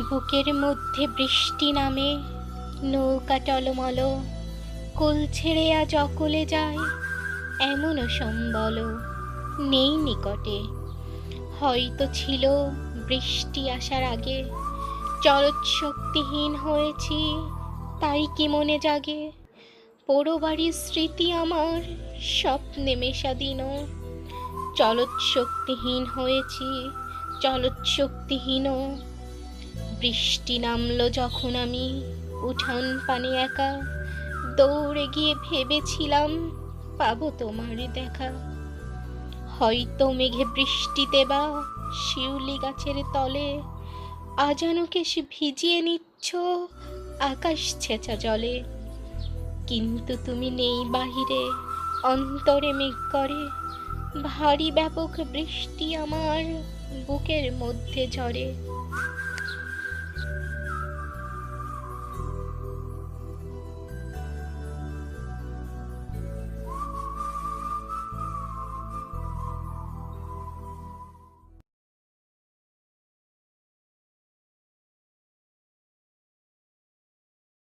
বুকের মধ্যে বৃষ্টি নামে, নৌকা টলমল, কোল ছেড়ে আজ অকলে যায়, এমনও সম্বল নেই নিকটে। হয়তো ছিল বৃষ্টি আসার আগে, চলৎ শক্তিহীন হয়েছি, তাই কি মনে জাগে পোড়ো বাড়ির স্মৃতি আমার স্বপ্নে মেশা দিন। চলৎ শক্তিহীন হয়েছি, চলৎ শক্তিহীন। বৃষ্টি নামলো যখন আমি উঠান পানে একা, দৌড়ে গিয়ে ভেবেছিলাম পাবো তোমার দেখা। হয়তো মেঘে বৃষ্টিতে বা শিউলি গাছের তলে আজানুকে সে ভিজিয়ে নিচ্ছ আকাশ ছেঁচা জলে। কিন্তু তুমি নেই বাহিরে, অন্তরে মেঘ করে, ভারী ব্যাপক বৃষ্টি আমার বুকের মধ্যে ঝরে।